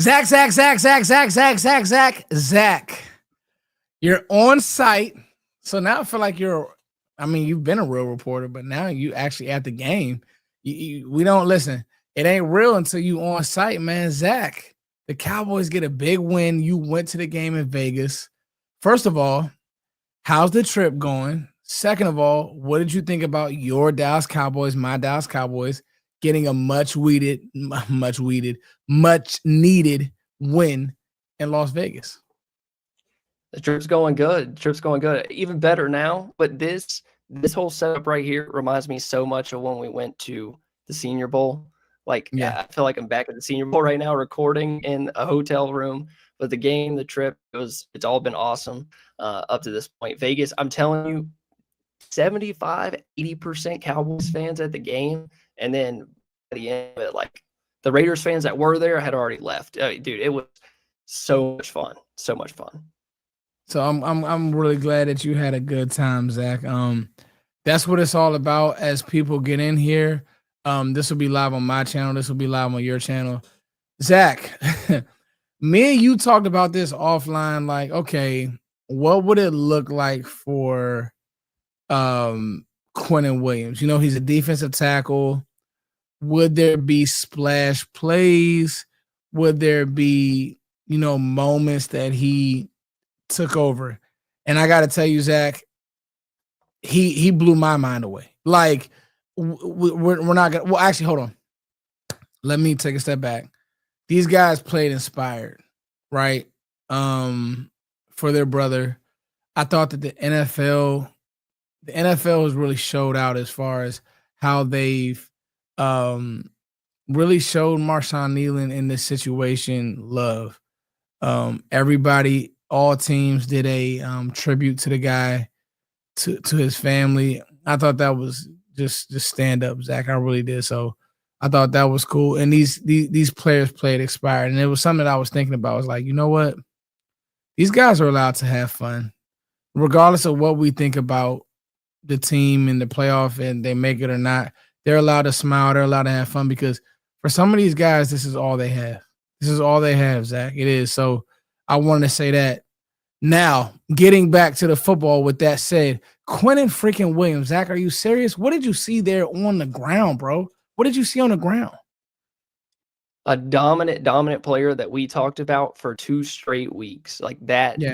Zach. You're on site. So now I feel like you've been a real reporter, but now you actually at the game. We don't listen. It ain't real until you on site, man. Zach, the Cowboys get a big win. You went to the game in Vegas. First of all, how's the trip going? Second of all, what did you think about your Dallas Cowboys, my Dallas Cowboys, getting a much needed win in Las Vegas? The trip's going good. Even better now. But this whole setup right here reminds me so much of when we went to the Senior Bowl. I feel like I'm back at the Senior Bowl right now, recording in a hotel room. But the game, the trip, it's all been awesome up to this point. Vegas, I'm telling you, 75-80% Cowboys fans at the game, and then at the end of it, the Raiders fans that were there had already left. Dude, it was so much fun. So I'm really glad that you had a good time, Zach. That's what it's all about. As people get in here, this will be live on my channel. This will be live on your channel. Zach, me and you talked about this offline. Okay, what would it look like for Quinnen Williams? He's a defensive tackle. Would there be splash plays? Would there be, moments that he took over? And I got to tell you, Zach, he blew my mind away. We're not gonna. Well, actually, hold on. Let me take a step back. These guys played inspired, right? For their brother. I thought that the NFL has really showed out as far as how they've really showed Marshawn Kneeland in this situation love. Everybody, all teams did a tribute to the guy, to his family. I thought that was just stand up, Zach. I really did. So I thought that was cool. And these players played expired. And it was something that I was thinking about. I was like, you know what? These guys are allowed to have fun, regardless of what we think about the team and the playoff and they make it or not. They're allowed to smile. They're allowed to have fun, because for some of these guys, this is all they have. This is all they have, Zach. It is. So I wanted to say that. Now, getting back to the football, with that said, Quinnen freaking Williams. Zach, are you serious? What did you see there on the ground, bro? What did you see on the ground? A dominant player that we talked about for 2 straight weeks.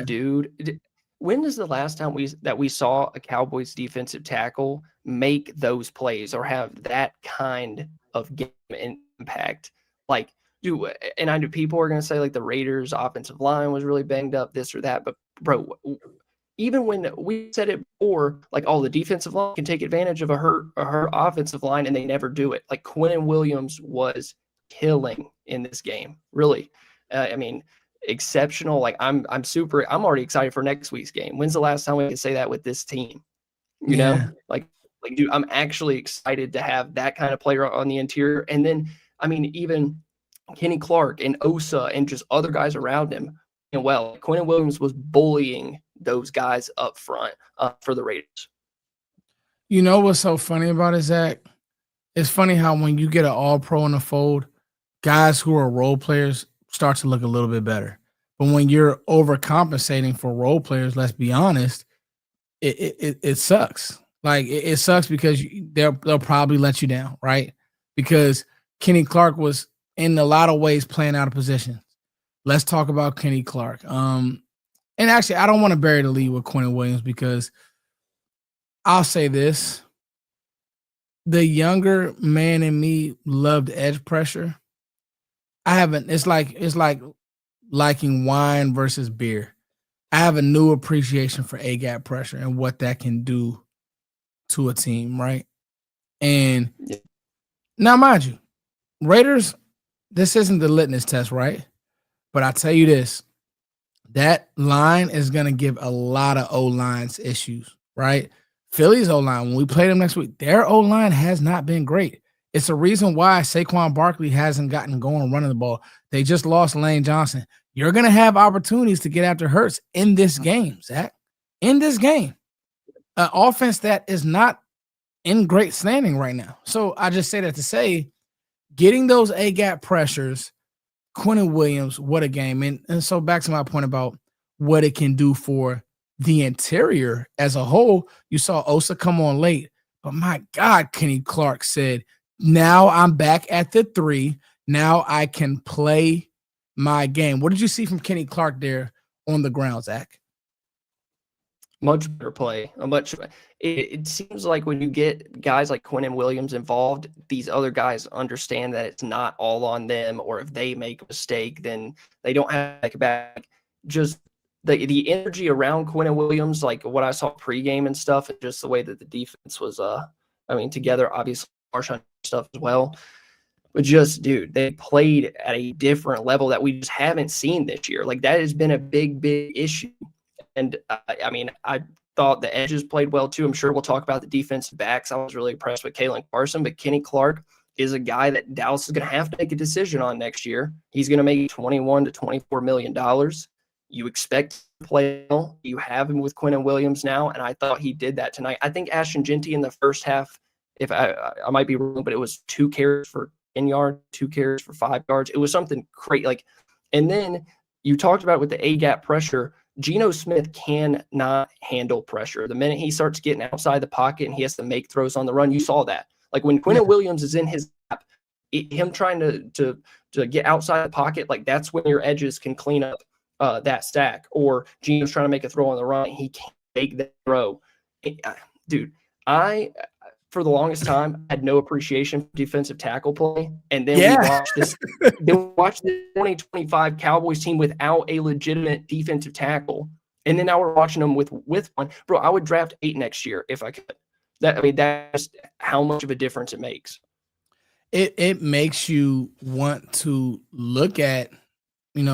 Dude. When is the last time we saw a Cowboys defensive tackle make those plays or have that kind of game impact? Dude, and I know people are going to say the Raiders offensive line was really banged up, this or that, but bro, even when we said it before, the defensive line can take advantage of a hurt offensive line, and they never do it. Quinnen Williams was killing in this game, really. Exceptional. I'm already excited for next week's game. When's the last time we could say that with this team? You know, dude, I'm actually excited to have that kind of player on the interior. And then, even Kenny Clark and Osa and just other guys around him. And Quinnen Williams was bullying those guys up front for the Raiders. You know what's so funny about it, Zach? It's funny how when you get an all-pro in the fold, guys who are role players start to look a little bit better. But when you're overcompensating for role players, let's be honest, it sucks. It sucks because they'll probably let you down, right? Because Kenny Clark was in a lot of ways playing out of position. Let's talk about Kenny Clark. And actually, I don't want to bury the lead with Quinnen Williams, because I'll say this. The younger man in me loved edge pressure. It's like liking wine versus beer. I have a new appreciation for A-gap pressure and what that can do to a team, right? And now, mind you, Raiders, this isn't the litmus test, right? But I tell you this, that line is going to give a lot of O-lines issues, right? Philly's O-line, when we play them next week, their O-line has not been great. It's a reason why Saquon Barkley hasn't gotten going running the ball. They just lost Lane Johnson. You're going to have opportunities to get after Hurts in this game, Zach. In this game. An offense that is not in great standing right now. So I just say that to say, getting those A-gap pressures, Quinnen Williams, what a game. And so back to my point about what it can do for the interior as a whole. You saw Osa come on late, but my God, Kenny Clark said, now I'm back at the 3. Now I can play my game. What did you see from Kenny Clark there on the ground, Zach? Much better play. It seems like when you get guys like Quinnen Williams involved, these other guys understand that it's not all on them, or if they make a mistake, then they don't have to make it back. Just the energy around Quinnen Williams, like what I saw pregame and stuff, and just the way that the defense was, together, obviously, Marshawn stuff as well. But just, dude, they played at a different level that we just haven't seen this year. Like, that has been a big, big issue. And, I thought the edges played well, too. I'm sure we'll talk about the defensive backs. I was really impressed with Kalen Carson, but Kenny Clark is a guy that Dallas is going to have to make a decision on next year. He's going to make $21 to $24 million. You expect to play well. You have him with Quinnen Williams now, and I thought he did that tonight. I think Ashton Jeanty in the first half, if I might be wrong, but it was 2 carries for 10 yards, 2 carries for 5 yards. It was something crazy. And then you talked about with the A-gap pressure, Geno Smith cannot handle pressure. The minute he starts getting outside the pocket and he has to make throws on the run, you saw that. Like when Quinnen Williams is in his gap, him trying to get outside the pocket, like that's when your edges can clean up that stack. Or Geno's trying to make a throw on the run, he can't make that throw. Dude, for the longest time, I had no appreciation for defensive tackle play. And then we watched the 2025 Cowboys team without a legitimate defensive tackle. And then now we're watching them with one. Bro, I would draft 8 next year if I could. That's how much of a difference it makes. It makes you want to look at, we're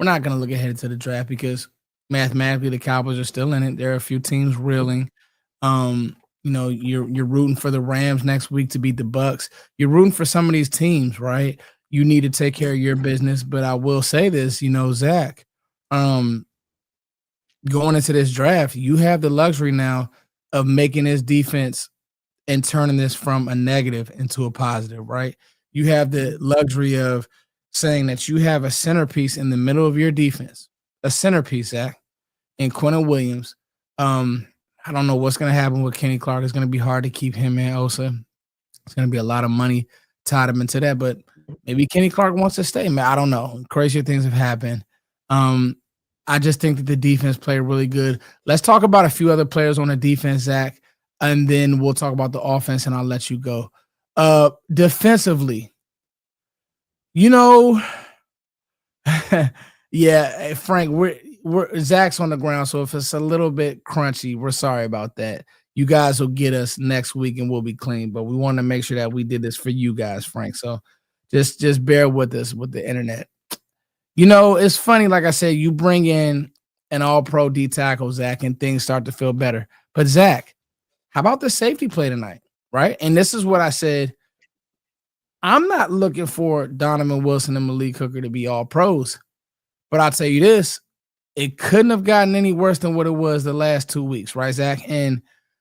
not going to look ahead to the draft because mathematically the Cowboys are still in it. There are a few teams reeling. You're rooting for the Rams next week to beat the Bucks. You're rooting for some of these teams, right? You need to take care of your business. But I will say this, Zach, going into this draft, you have the luxury now of making this defense and turning this from a negative into a positive, right? You have the luxury of saying that you have a centerpiece in the middle of your defense, a centerpiece, Zach, in Quinnen Williams. I don't know what's going to happen with Kenny Clark. It's going to be hard to keep him and Osa. It's going to be a lot of money tied him into that, but maybe Kenny Clark wants to stay. Man, I don't know. Crazier things have happened. I just think that the defense played really good. Let's talk about a few other players on the defense, Zach, and then we'll talk about the offense, and I'll let you go. Defensively, yeah, Frank, we're Zach's on the ground, so if it's a little bit crunchy, we're sorry about that. You guys will get us next week and we'll be clean, but we want to make sure that we did this for you guys, Frank. So just bear with us with the internet. It's funny, like I said, you bring in an all-pro D tackle, Zach, and things start to feel better. But Zach, how about the safety play tonight, right? And this is what I said. I'm not looking for Donovan Wilson and Malik Hooker to be all pros, but I'll tell you this. It couldn't have gotten any worse than what it was the last 2 weeks, right, Zach? And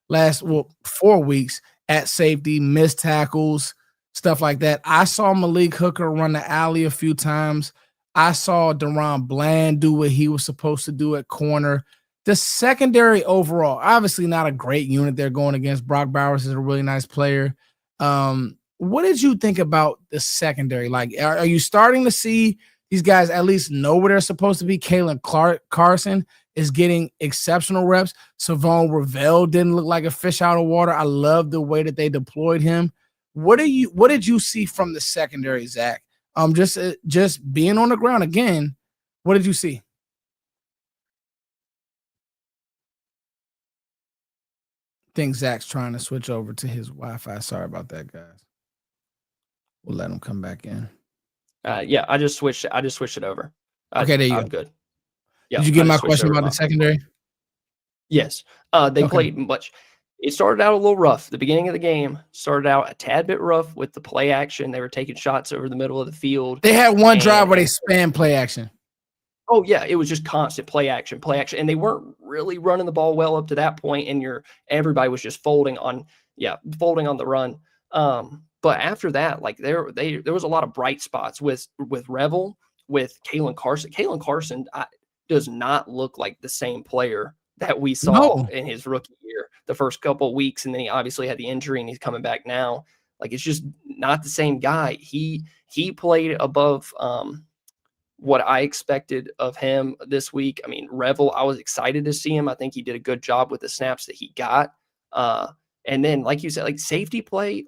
4 weeks at safety, missed tackles, stuff like that. I saw Malik Hooker run the alley a few times. I saw Deron Bland do what he was supposed to do at corner. The secondary overall, obviously not a great unit they're going against. Brock Bowers is a really nice player. What did you think about the secondary? Like, are you starting to see these guys at least know where they're supposed to be? Kalen Carson is getting exceptional reps. Savon Ravel didn't look like a fish out of water. I love the way that they deployed him. What did you see from the secondary, Zach? Just being on the ground again. What did you see? I think Zach's trying to switch over to his Wi-Fi. Sorry about that, guys. We'll let him come back in. Yeah, I just switched it over. Okay, there you I'm go. Good. Yeah, did you get my question about the secondary? Yes. They played much. It started out a little rough. The beginning of the game started out a tad bit rough with the play action. They were taking shots over the middle of the field. They had one drive where they spammed play action. Oh, yeah. It was just constant play action. And they weren't really running the ball well up to that point, and everybody was just folding on the run. But after that, like there was a lot of bright spots with Revel with Kalen Carson. Kalen Carson does not look like the same player that we saw in his rookie year, the first couple of weeks, and then he obviously had the injury and he's coming back now. Like, it's just not the same guy. He played above what I expected of him this week. I mean, Revel, I was excited to see him. I think he did a good job with the snaps that he got. And then, like you said, like safety play,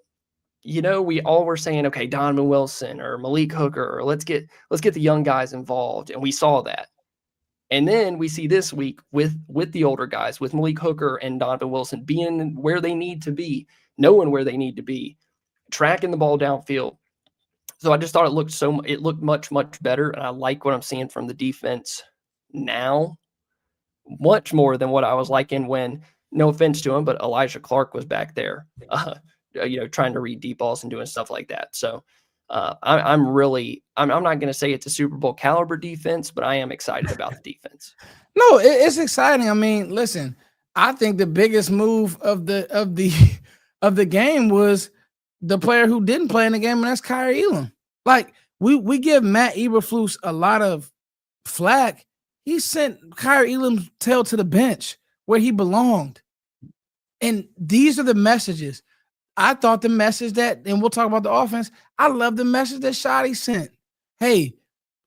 we all were saying, okay, Donovan Wilson or Malik Hooker, or let's get the young guys involved. And we saw that. And then we see this week with the older guys, with Malik Hooker and Donovan Wilson being where they need to be, knowing where they need to be, tracking the ball downfield. So I just thought it looked much, much better. And I like what I'm seeing from the defense now, much more than what I was liking when, no offense to him, but Elijah Clark was back there, trying to read deep balls and doing stuff like that. So I'm not going to say it's a Super Bowl caliber defense, but I am excited about the defense. No, it's exciting. I mean, listen, I think the biggest move of the game was the player who didn't play in the game, and that's Kyrie Elam. Like, we give Matt Eberflus a lot of flack. He sent Kyrie Elam's tail to the bench where he belonged. And these are the messages. I thought the message that, and we'll talk about the offense, I love the message that Shotty sent. Hey,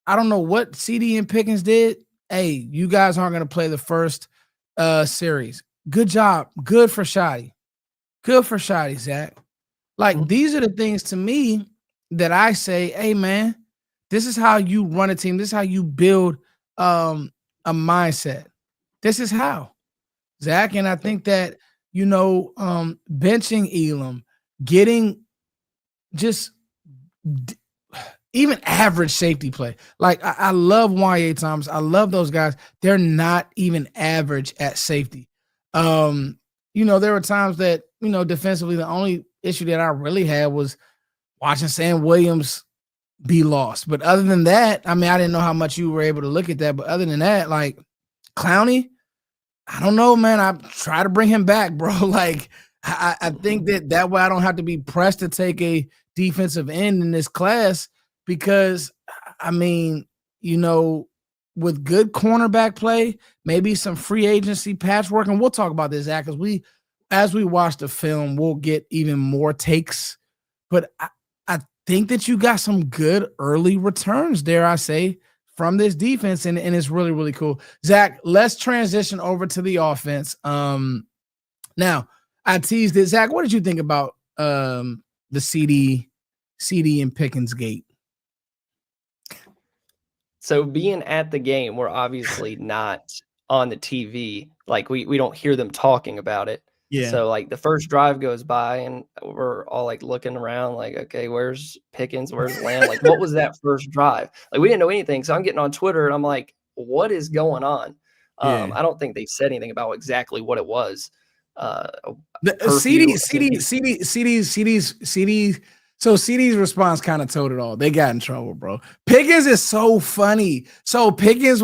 I don't know what CD and Pickens did. Hey, you guys aren't going to play the first series. Good job. Good for Shotty. Good for Shotty, Zach. Like, these are the things to me that I say, hey, man, this is how you run a team. This is how you build a mindset. This is how, Zach. And I think that, benching Elam, getting just even average safety play. Like, I love Y.A. Thomas. I love those guys. They're not even average at safety. There were times that, defensively, the only issue that I really had was watching Sam Williams be lost. But other than that, I mean, I didn't know how much you were able to look at that. But other than that, like, Clowney, I don't know, man. I try to bring him back, bro. Like, I think that way I don't have to be pressed to take a defensive end in this class because, I mean, with good cornerback play, maybe some free agency patchwork, and we'll talk about this, Zach, because as we watch the film, we'll get even more takes. But I think that you got some good early returns, dare I say, from this defense, and it's really, really cool. Zach, let's transition over to the offense. Now, I teased it. Zach, what did you think about the CD and Pickens gate? So being at the game, we're obviously not on the TV. Like, we don't hear them talking about it. Yeah. So, like, the first drive goes by and we're all like looking around like, okay, where's Pickens? Where's Lamb? Like, what was that first drive? Like, we didn't know anything. So I'm getting on Twitter and I'm like, what is going on? Yeah. I don't think they said anything about exactly what it was. CD's so CD's response kind of told it all. They got in trouble, bro. Pickens is so funny. So Pickens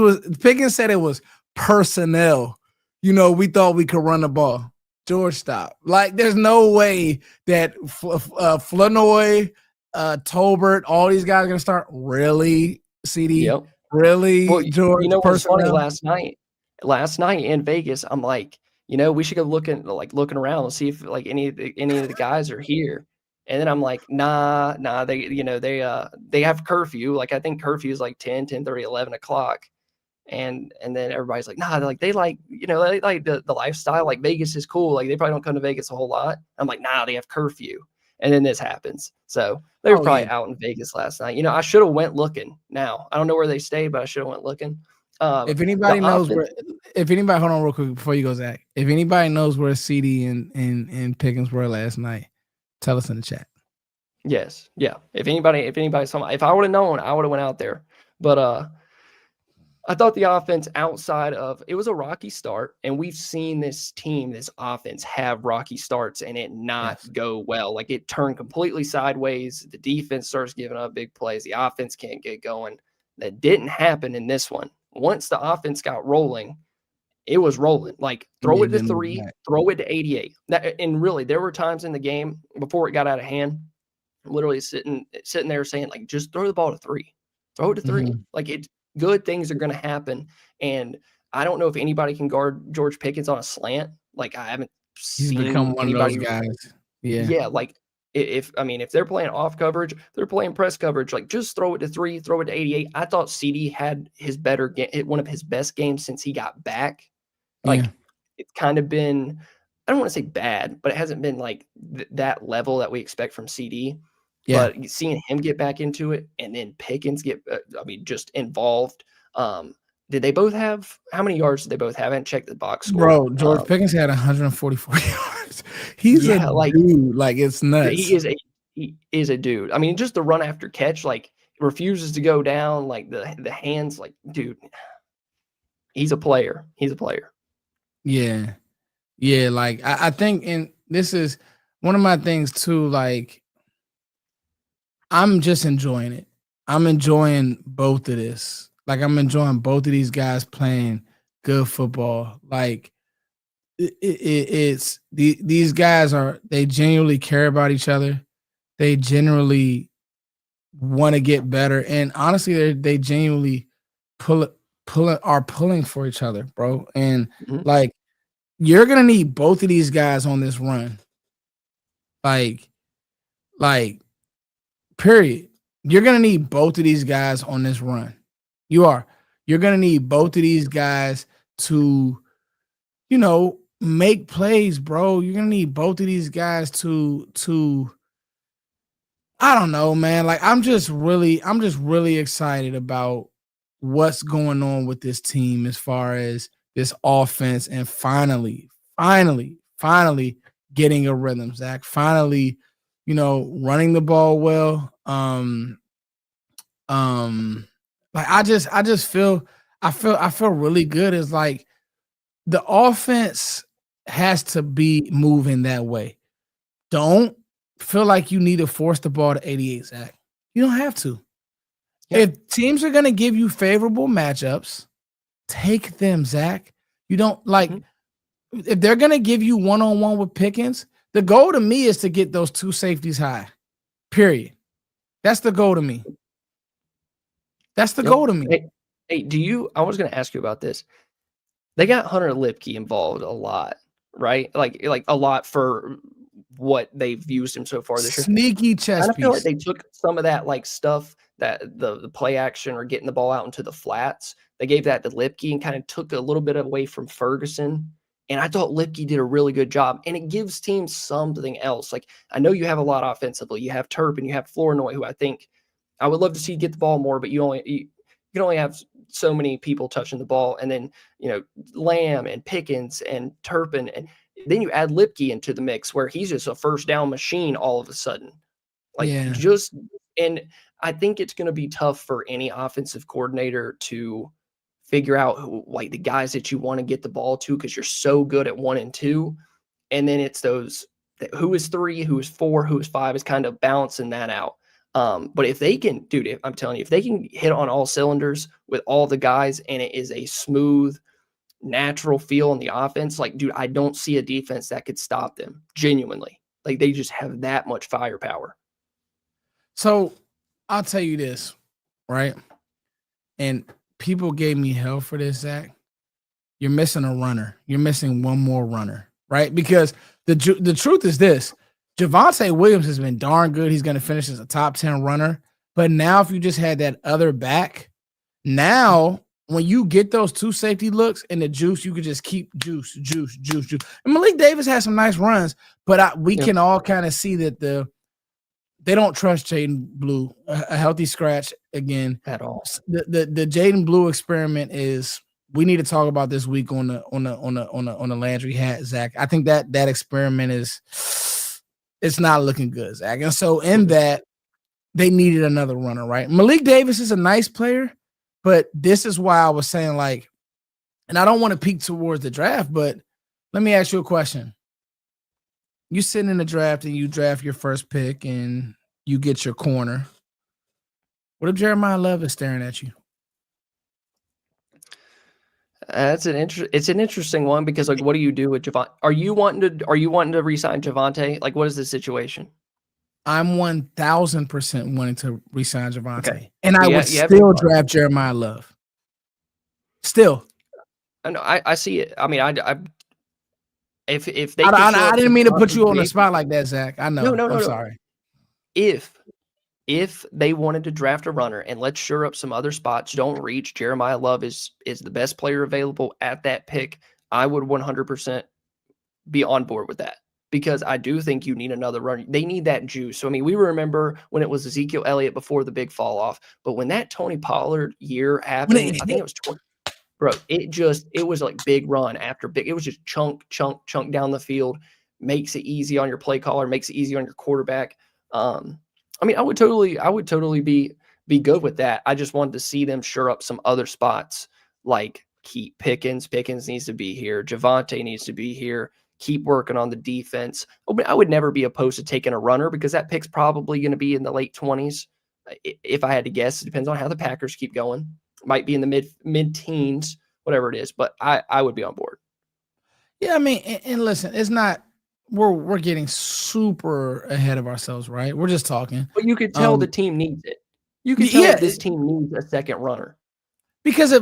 said it was personnel. We thought we could run the ball. George, stop. Like, there's no way that Flournoy, Tolbert, all these guys are going to start. Really, CD? Yep. Really, well, George? What was funny last night in Vegas, I'm like, we should go looking around and see if like any of the guys are here. And then I'm like, nah, they have curfew. Like, I think curfew is like 10:30, 11 o'clock. And then everybody's like, nah, they like the lifestyle. Like, Vegas is cool. Like, they probably don't come to Vegas a whole lot. I'm like, nah, they have curfew. And then this happens. So they were probably out in Vegas last night. I should have went looking. Now I don't know where they stay, but I should have went looking. If anybody knows hold on real quick before you go, Zach. If anybody knows where CD and Pickens were last night, tell us in the chat. Yes. Yeah. If anybody saw, if I would have known, I would have went out there. But I thought the offense outside of it was a rocky start, and we've seen this offense have rocky starts and it not go well. Like, it turned completely sideways. The defense starts giving up big plays. The offense can't get going. That didn't happen in this one. Once the offense got rolling, it was rolling. Like, throw it to 3, throw it to 88. And really, there were times in the game before it got out of hand, literally sitting there saying, like, just throw the ball to 3. Throw it to 3. Like, it's good things are gonna happen, and I don't know if anybody can guard George Pickens on a slant. Like, I haven't He's seen become one of those anybody. guys. Yeah. Yeah, like, if they're playing off coverage, they're playing press coverage, like, just throw it to 3, throw it to 88. I thought CD had his better one of his best games since he got back. Like, Yeah. it's kind of been, I don't wanna say bad, but it hasn't been, like, that level that we expect from CD. Yeah. But seeing him get back into it and then Pickens get, just involved. Did they both have, how many yards did they both have? I haven't checked the box score. Bro, George Pickens had 144 yards. He's a like, dude. Like, it's nuts. He is a dude. I mean, just the run after catch, like, refuses to go down, like, the hands, like, dude, he's a player. He's a player. Yeah. Yeah, like, I think, and this is one of my things too, like, I'm just enjoying it. I'm enjoying both of this. Like, I'm enjoying both of these guys playing good football. Like, it's these guys they genuinely care about each other. They generally want to get better, and honestly, they genuinely are pulling for each other, bro. And like, you're gonna need both of these guys on this run. Like, period. You're gonna need both of these guys on this run. You're gonna need both of these guys to, make plays, bro. You're gonna need both of these guys to I don't know, man. Like, I'm just really excited about what's going on with this team as far as this offense, and finally getting a rhythm, Zach. Finally, running the ball well. Like, I just feel really good. It's like the offense has to be moving that way. Don't feel like you need to force the ball to 88, Zach. You don't have to. Yeah. If teams are going to give you favorable matchups, take them, Zach. You don't like, if they're going to give you one-on-one with Pickens, the goal to me is to get those 2 safeties high, period. That's the goal to me. That's the goal to me. Hey, I was going to ask you about this. They got Hunter Lipke involved a lot, right? Like a lot for what they've used him so far this year. Sneaky chess piece. I feel like they took some of that, like, stuff, that the play action or getting the ball out into the flats. They gave that to Lipke and kind of took a little bit away from Ferguson. And I thought Lipke did a really good job. And it gives teams something else. Like, I know you have a lot offensively. You have Turpin, you have Flournoy, who I think I would love to see get the ball more, but you can only have so many people touching the ball. And then, Lamb and Pickens and Turpin, and then you add Lipke into the mix where he's just a first down machine all of a sudden. Like, and I think it's going to be tough for any offensive coordinator to figure out like the guys that you want to get the ball to, because you're so good at 1 and 2. And then it's those, who is 3, who is 4, who is 5, is kind of balancing that out. But if they can, dude, I'm telling you, if they can hit on all cylinders with all the guys and it is a smooth, natural feel in the offense, like, dude, I don't see a defense that could stop them, genuinely. Like, they just have that much firepower. So I'll tell you this, right? And people gave me hell for this, Zach. You're missing a runner. You're missing one more runner, right? Because the truth is this. Javonte Williams has been darn good. He's going to finish as a top 10 runner. But now if you just had that other back, now when you get those 2 safety looks and the juice, you could just keep juice. And Malik Davis has some nice runs, but we can all kind of see that they don't trust Jaden Blue. A healthy scratch again at all. The Jaden Blue experiment is. We need to talk about this week on the Landry hat, Zach. I think that experiment it's not looking good, Zach. And so in that, they needed another runner, right? Malik Davis is a nice player, but this is why I was saying, like, and I don't want to peek towards the draft, but let me ask you a question. You sitting in the draft and you draft your first pick and you get your corner. What if Jeremiah Love is staring at you? It's an interesting one, because, like, what do you do with Javonte? Are you wanting to re-sign Javonte? Like, what is the situation? I'm 1,000% wanting to resign Javonte, Okay. and I would still draft Jeremiah Love. Still, I see it. I mean, if they I didn't mean to put you on the spot like that, Zach. I know. No. I'm sorry. If they wanted to draft a runner and let's shore up some other spots, don't reach. Jeremiah Love is the best player available at that pick. I would 100% be on board with that because I do think you need another runner. They need that juice. So, I mean, we remember when it was Ezekiel Elliott before the big fall off, but when that Tony Pollard year happened, I think it was 20. Bro, it was like big run after big. It was just chunk down the field. Makes it easy on your play caller. Makes it easy on your quarterback. I mean, I would totally be good with that. I just wanted to see them shore up some other spots, like keep Pickens. Pickens needs to be here. Javonte needs to be here. Keep working on the defense. I would never be opposed to taking a runner because that pick's probably going to be in the late 20s. If I had to guess, it depends on how the Packers keep going. Might be in the mid teens, whatever it is, but I would be on board. Yeah, I mean, and listen, it's not we're getting super ahead of ourselves, right? We're just talking. But you could tell the team needs it. You can tell this team needs a second runner. Because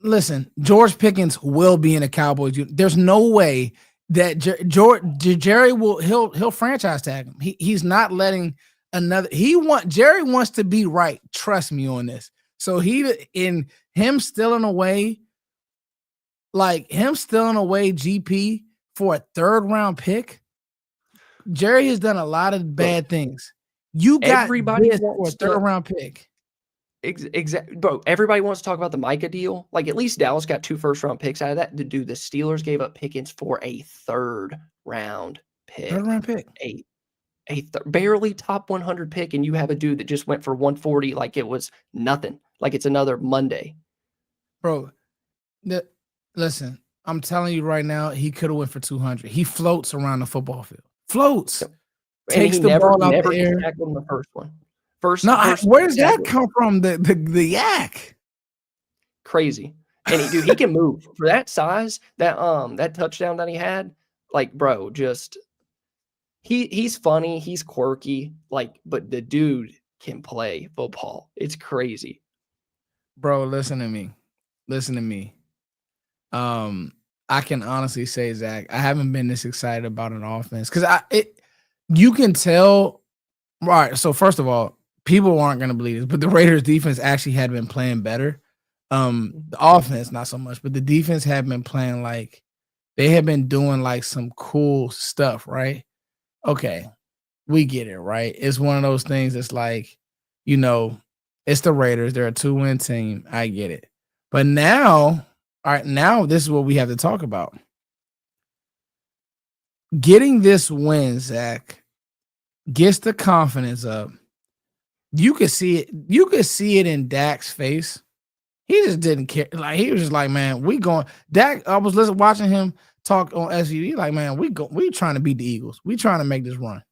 listen, George Pickens will be in a Cowboys. There's no way that Jerry will he'll franchise tag him. He's not letting another. Jerry wants to be right. Trust me on this. So him stealing away GP for a 3rd round pick. Jerry has done a lot of bad things. You got everybody for a 3rd round pick. Exactly, bro. Everybody wants to talk about the Micah deal. Like at least Dallas got 2 first-round picks out of that. The Steelers gave up Pickens for a 3rd round pick. 3rd round pick. Barely top 100 pick, and you have a dude that just went for 140 like it was nothing. Like it's another Monday. Bro, listen, I'm telling you right now, he could have went for 200. He floats around the football field. Floats. Takes the ball out the air. Tackled in the first one. Where does that come from? The yak. Crazy. And he can move for that size. That touchdown that he had, like, bro, just he's funny, he's quirky, like, but the dude can play football. It's crazy. Bro, listen to me. I can honestly say, Zach, I haven't been this excited about an offense because you can tell. Right. So first of all, people aren't going to believe this, but the Raiders defense actually had been playing better. The offense, not so much, but the defense had been playing like they had been doing like some cool stuff, right? Okay. We get it, right? It's one of those things that's like, it's the Raiders. They're a 2-win team. I get it. But now, all right, now this is what we have to talk about. Getting this win, Zach, gets the confidence up. You could see it. You could see it in Dak's face. He just didn't care. Like he was just like, man, we going. Dak. I was watching him talk on SUV. Like, man, we trying to beat the Eagles. We trying to make this run.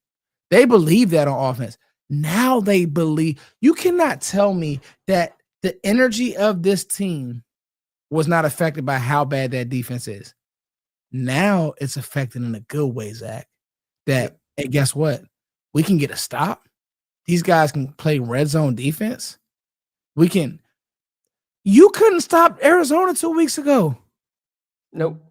They believe that on offense. Now they believe. You cannot tell me that the energy of this team was not affected by how bad that defense is. Now it's affected in a good way, Zach. And guess what? We can get a stop. These guys can play red zone defense. We can. You couldn't stop Arizona 2 weeks ago. Nope.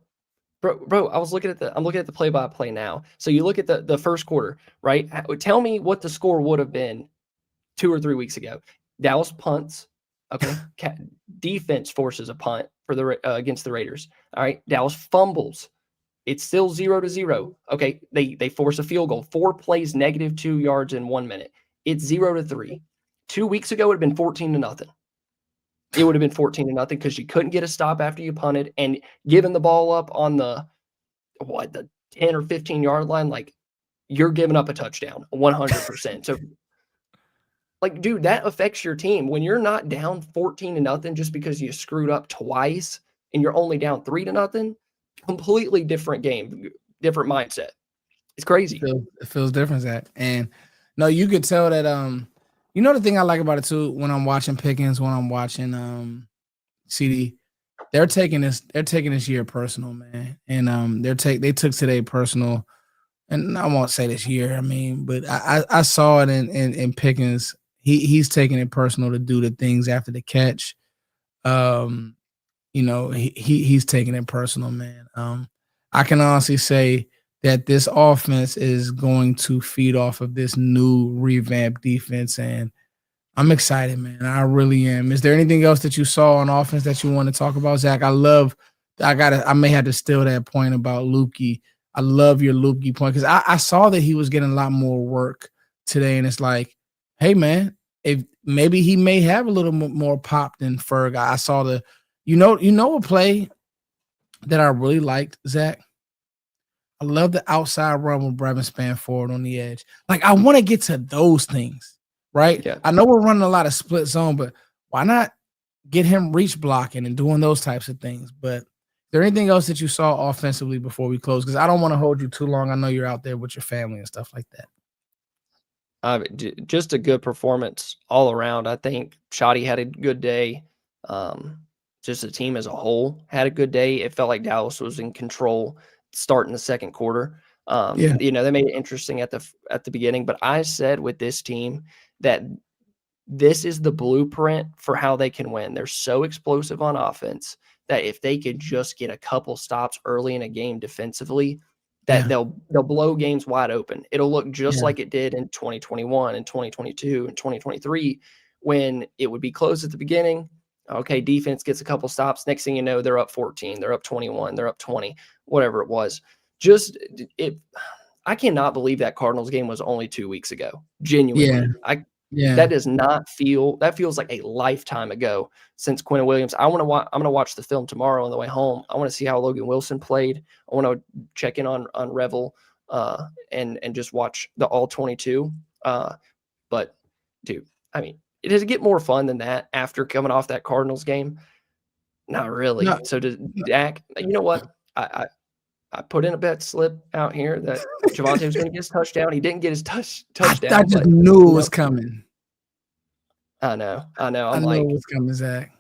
Bro, I'm looking at the play-by-play now. So you look at the first quarter, right? Tell me what the score would have been 2 or 3 weeks ago. Dallas punts. Okay. Defense forces a punt for against the Raiders. All right. Dallas fumbles. It's still 0-0. Okay. They force a field goal. 4 plays, -2 yards in 1 minute. It's 0-3. 2 weeks ago, it would have been 14-0. It would have been 14-0 because you couldn't get a stop after you punted and giving the ball up on the 10 or 15 yard line. Like you're giving up a touchdown 100%. So like, dude, that affects your team when you're not down 14-0 just because you screwed up twice and you're only down 3-0. Completely different game, different mindset. It's crazy. It feels different, Zach. And no, you could tell that. The thing I like about it too, when I'm watching Pickens, when I'm watching CD, they're taking this year personal, man. And they took today personal. and I won't say this year. I mean, but I saw it in Pickens. He's taking it personal to do the things after the catch. He's taking it personal, man. I can honestly say that this offense is going to feed off of this new revamped defense, and I'm excited, man. I really am. Is there anything else that you saw on offense that you want to talk about, Zach? I may have to steal that point about Lipke. I love your Lipke point because I saw that he was getting a lot more work today, and it's like, hey, man, if maybe he may have a little more pop than Ferg. I saw a play that I really liked, Zach. I love the outside run with Brevin Span forward on the edge. Like, I want to get to those things, right? Yeah. I know we're running a lot of split zone, but why not get him reach blocking and doing those types of things? But is there anything else that you saw offensively before we close? Because I don't want to hold you too long. I know you're out there with your family and stuff like that. Just a good performance all around. I think Shoddy had a good day. Just the team as a whole had a good day. It felt like Dallas was in control starting the second quarter. Yeah. They made it interesting at the beginning, but I said with this team that this is the blueprint for how they can win. They're so explosive on offense that if they could just get a couple stops early in a game defensively, that they'll blow games wide open. It'll look just like it did in 2021 and 2022 and 2023 when it would be close at the beginning. Okay, defense gets a couple stops. Next thing you know, they're up 14, they're up 21, they're up 20, whatever it was. I cannot believe that Cardinals game was only 2 weeks ago. Genuinely. That feels like a lifetime ago since Quinnen Williams. I'm going to watch the film tomorrow on the way home. I want to see how Logan Wilson played. I want to check in on Revel and just watch the all 22. But dude, I mean, does it get more fun than that after coming off that Cardinals game? Not really. No. So does Dak, you know what? I put in a bet slip out here that Javonte was going to get his touchdown. He didn't get his touchdown. I just knew it was coming. I know. I know it was coming, Zach.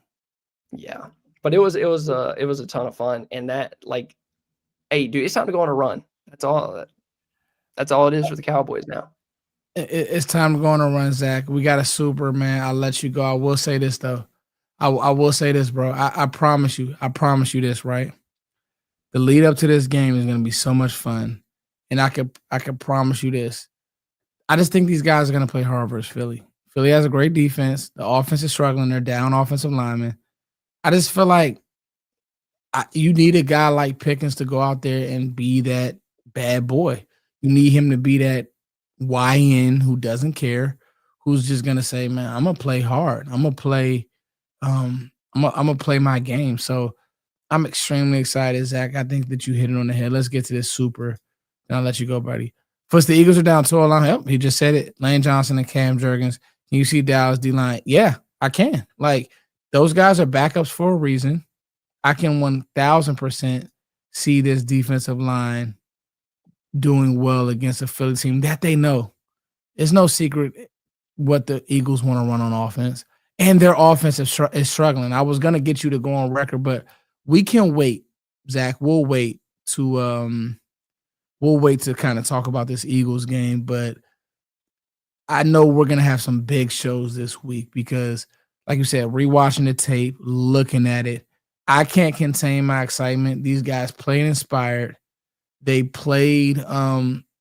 Yeah, but it was a ton of fun, and that, like, hey, dude, it's time to go on a run. That's all it is for the Cowboys now. It's time to go on a run, Zach. We got a super, man. I'll let you go. I will say this though. I will say this, bro. I promise you. I promise you this, right? The lead up to this game is going to be so much fun, and I could promise you this. I just think these guys are going to play hard versus Philly. Philly has a great defense. The offense is struggling. They're down offensive linemen. I just feel like you need a guy like Pickens to go out there and be that bad boy. You need him to be that YN who doesn't care, who's just going to say, man, I'm going to play hard. I'm going to play I'm going to play my game. So I'm extremely excited, Zach. I think that you hit it on the head. Let's get to this super, and I'll let you go, buddy. First, the Eagles are down 2-0. Yep, he just said it. Lane Johnson and Cam Jurgens. Can you see Dallas D-line? Yeah, I can. Like, those guys are backups for a reason. I can 1,000% see this defensive line doing well against a Philly team that they know. It's no secret what the Eagles want to run on offense, and their offense is struggling. I was going to get you to go on record, but we can wait, Zach. We'll wait to kind of talk about this Eagles game, but I know we're gonna have some big shows this week because, like you said, rewatching the tape, looking at it, I can't contain my excitement. These guys played inspired. They played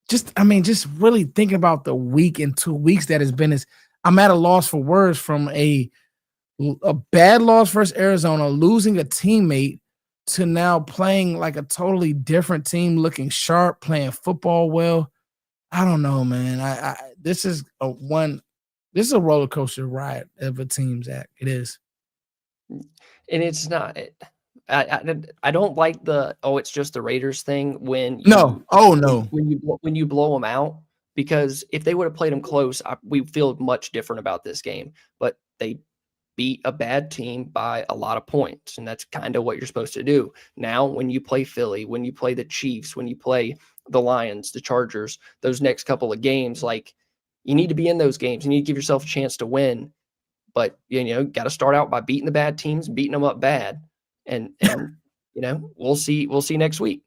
just really thinking about the week and 2 weeks that has been. I'm at a loss for words from a bad loss versus Arizona, losing a teammate, to now playing like a totally different team, looking sharp, playing football well. I don't know, man. This is a roller coaster ride of a team, Zach. It is. And it's not. I don't like it's just the Raiders thing when you blow them out, because if they would have played them close, we feel much different about this game. But they beat a bad team by a lot of points, and that's kind of what you're supposed to do. Now, when you play Philly, when you play the Chiefs, when you play the Lions, the Chargers, those next couple of games, like, you need to be in those games. You need to give yourself a chance to win, but got to start out by beating the bad teams, beating them up bad, and we'll see next week.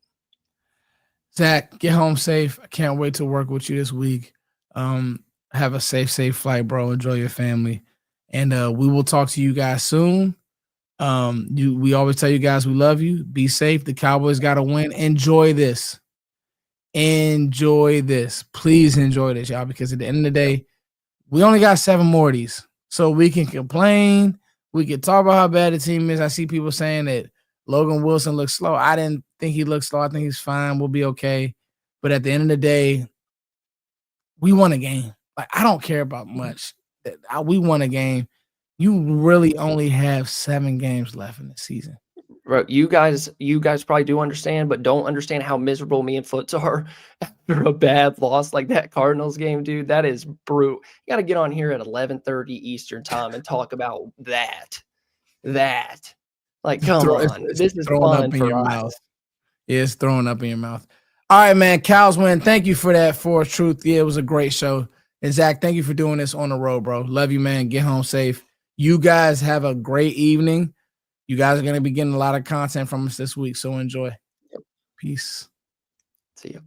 Zach, get home safe. I can't wait to work with you this week. Have a safe flight, bro. Enjoy your family. And we will talk to you guys soon. We always tell you guys we love you. Be safe. The Cowboys got to win. Enjoy this. Enjoy this. Please enjoy this, y'all, because at the end of the day, we only got 7 more of these. So we can complain. We can talk about how bad the team is. I see people saying that Logan Wilson looks slow. I didn't think he looked slow. I think he's fine. We'll be okay. But at the end of the day, we won a game. Like, I don't care about much. We won a game. You really only have 7 games left in the season. Bro, you guys probably do understand, but don't understand how miserable me and Foots are after a bad loss like that Cardinals game, dude. That is brutal. You got to get on here at 11:30 Eastern time and talk about that. Like, come on. This is fun for us. Mouth. Yeah, it's throwing up in your mouth. All right, man. Cows win. Thank you for that, For Truth. Yeah, it was a great show. And Zach, thank you for doing this on the road, bro. Love you, man. Get home safe. You guys have a great evening. You guys are going to be getting a lot of content from us this week, so enjoy. Yep. Peace. See you.